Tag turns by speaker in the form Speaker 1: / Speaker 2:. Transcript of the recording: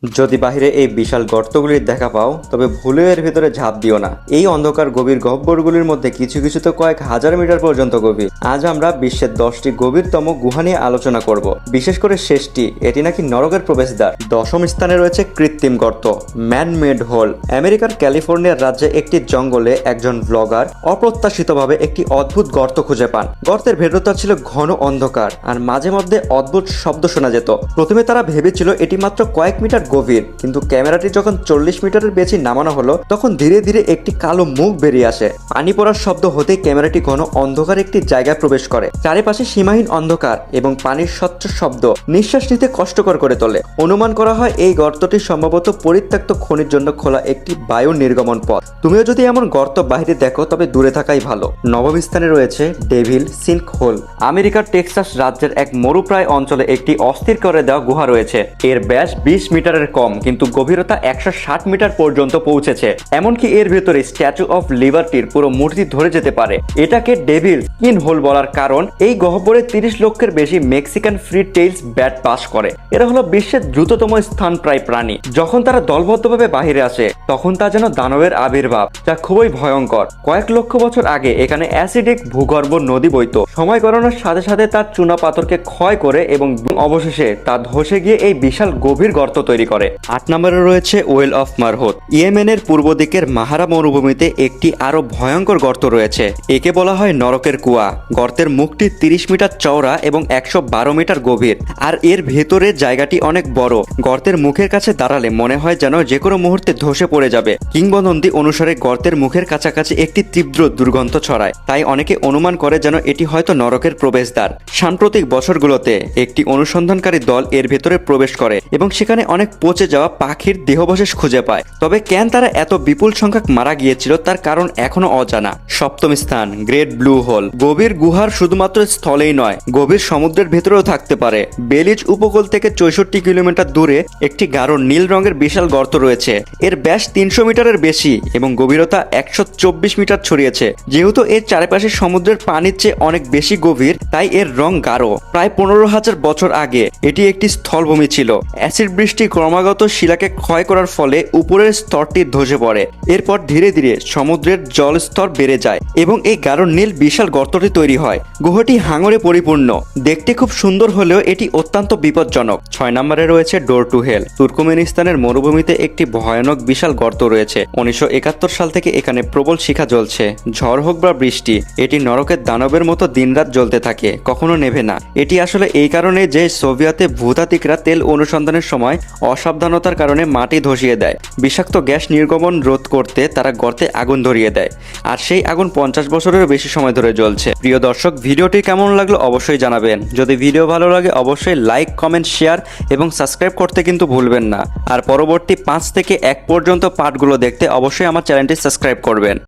Speaker 1: যদি বাহিরে এই বিশাল গর্তগুলির দেখা পাও তবে ভুলেও এর ভিতরে ঝাঁপ দিও না। এই অন্ধকার গভীর গহ্বরগুলির মধ্যে কিছু কিছু তো কয়েক হাজার মিটার পর্যন্ত গভীর। আজ আমরা বিশ্বের 10টি গভীরতম গুহা নিয়ে আলোচনা করব। বিশেষ করে শেষটি, এটি নাকি নরকের প্রবেশদ্বার। দশম স্থানে রয়েছে কৃত্রিম গর্ত, ম্যান মেড হোল। আমেরিকার ক্যালিফোর্নিয়ার রাজ্যে একটি জঙ্গলে একজন ব্লগার অপ্রত্যাশিতভাবে একটি অদ্ভুত গর্ত খুঁজে পান। গর্তের ভেতরটা ছিল ঘন অন্ধকার আর মাঝে মধ্যে অদ্ভুত শব্দ শোনা যেত। প্রথমে তারা ভেবেছিল এটি মাত্র কয়েক মিটার গভীর, কিন্তু ক্যামেরাটি যখন 40 মিটারের বেশি নামানো হলো তখন ধীরে ধীরে একটি কালো মুখ বেরিয়ে আসে। পানি পড়ার শব্দ হতেই ক্যামেরাটি ঘন অন্ধকার একটি জায়গায় প্রবেশ করে। চারিপাশে সীমাহীন অন্ধকার এবং পানির স্বচ্ছ শব্দ নিঃশ্বাস নিতে কষ্টকর করে তোলে। অনুমান করা হয় এই গর্তটি সম্ভবত পরিত্যক্ত খনির জন্য খোলা একটি বায়ু নির্গমন পথ। তুমিও যদি এমন গর্ত বাহিরে দেখো তবে দূরে থাকাই ভালো। নবম স্থানে রয়েছে ডেভিল সিঙ্ক হোল। আমেরিকার টেক্সাস রাজ্যের এক মরুপ্রায় অঞ্চলে একটি অস্থির করে দেওয়া গুহা রয়েছে। এর ব্যাস 20 মিটারের কম, কিন্তু গভীরতা 160 মিটার পর্যন্ত পৌঁছেছে। এমনকি এর ভেতরে স্ট্যাচু অফ লিবার্টির পুরো মূর্তি ধরে যেতে পারে। এটাকে ডেভিল স্কিন হোল বলার কারণ এই গহ্বরে 30 লক্ষের বেশি মেক্সিকান ফ্রি টেইলস ব্যাট বাস করে। এরা হলো বিশ্বের দ্রুততম স্তন্যপায়ী প্রাণী। যখন তারা দলবদ্ধভাবে বাহিরে আসে তখন তা যেন দানবের আবির্ভাব, যা খুবই ভয়ঙ্কর। কয়েক লক্ষ বছর আগে এখানে অ্যাসিডিক ভূগর্ভ নদী বইত। সময় গড়ানোর সাথে সাথে তার চুনা পাথরকে ক্ষয় করে এবং অবশেষে তা ধসে গিয়ে এই বিশাল গভীর গর্ত তৈরি করে। 8 নম্বরে রয়েছে ওয়েল অফ মারহত। ইয়েমেনের পূর্ব দিকের মাহারা মরুভূমিতে একটি আরো ভয়ঙ্কর গর্ত রয়েছে। একে বলা হয় নরকের কুয়া। গর্তের মুখটি 30 মিটার চওড়া এবং 112 মিটার গভীর, আর এর ভেতরে জায়গাটি অনেক বড়। গর্তের মুখের কাছে দাঁড়ালে মনে হয় যেন যে কোনো মুহূর্তে ধসে পড়ে যাবে। কিংবদন্তি অনুসারে গর্তের মুখের কাছাকাছি একটি তীব্র দুর্গন্ধ ছড়ায়, তাই অনেকে অনুমান করে যেন এটি হয়তো নরকের প্রবেশদ্বার। সাম্প্রতিক বছরগুলোতে একটি অনুসন্ধানকারী দল এর ভেতরে প্রবেশ করে এবং সেখানে অনেক পচে যাওয়া পাখির দেহাবশেষ খুঁজে পায়। তবে কেন তারা এত বিপুল সংখ্যক মারা গিয়েছিল তার কারণ এখনো অজানা। সপ্তম স্থান গ্রেট ব্লু হোল। গভীর গুহার শুধুমাত্র স্থলেই নয়, গভীর সমুদ্রের ভেতরেও থাকতে পারে। বেলিজ উপকূল থেকে 64 কিলোমিটার দূরে একটি গাঢ় নীল রঙের বিশাল গর্ত রয়েছে। এর ব্যাস 300 মিটারের বেশি এবং গভীরতা 124 মিটার ছড়িয়েছে। যেহেতু এর চারপাশে সমুদ্রের পানির চেয়ে অনেক বেশি গভীর, তাই এর রং গাঢ়। প্রায় 15,000 বছর আগে এটি একটি স্থলভূমি ছিল। অ্যাসিড বৃষ্টি ক্রমাগত শিলাকে ক্ষয় করার ফলে উপরের স্তরটি ধসে পড়ে। এরপর ধীরে ধীরে সমুদ্রের জলস্তর বেড়ে যায় এবং এই গাঢ় নীল বিশাল গর্তটি তৈরি হয়। গুহাটি হাঙরে পরিপূর্ণ। দেখতে খুব সুন্দর হলেও এটি অত্যন্ত বিপজ্জনক। 6 নম্বরে রয়েছে ডোর টু হেল। তুর্কমেনিস্তানের মরুভূমিতে একটি ভয়ানক বিশাল গর্ত রয়েছে। 1971 সাল থেকে এখানে প্রবল শিখা জ্বলছে। ঝড় হোক বা বৃষ্টি, এটি নরকের দানবের মতো দিনরাত জ্বলতে থাকে, কখনো নেভে না। এটি আসলে এই কারণে যে সোভিয়েতে ভূতাত্ত্বিকরা তেল অনুসন্ধানের সময় অসাবধানতার কারণে মাটি ধসিয়ে দেয়। বিষাক্ত গ্যাস নির্গমন রোধ করতে তারা গর্তে আগুন ধরিয়ে দেয়, আর সেই আগুন 50 বছরেরও বেশি সময় ধরে জ্বলছে। প্রিয় দর্শক, ভিডিওটি কেমন লাগলো অবশ্যই জানাবেন। যদি ভিডিও ভালো লাগে অবশ্যই লাইক, কমেন্ট, শেয়ার এবং সাবস্ক্রাইব করতে কিন্তু ভুলবেন না। আর পরবর্তী 5 থেকে 1 পর্যন্ত পার্টগুলো দেখতে অবশ্যই আমার চ্যানেলটি সাবস্ক্রাইব করবেন।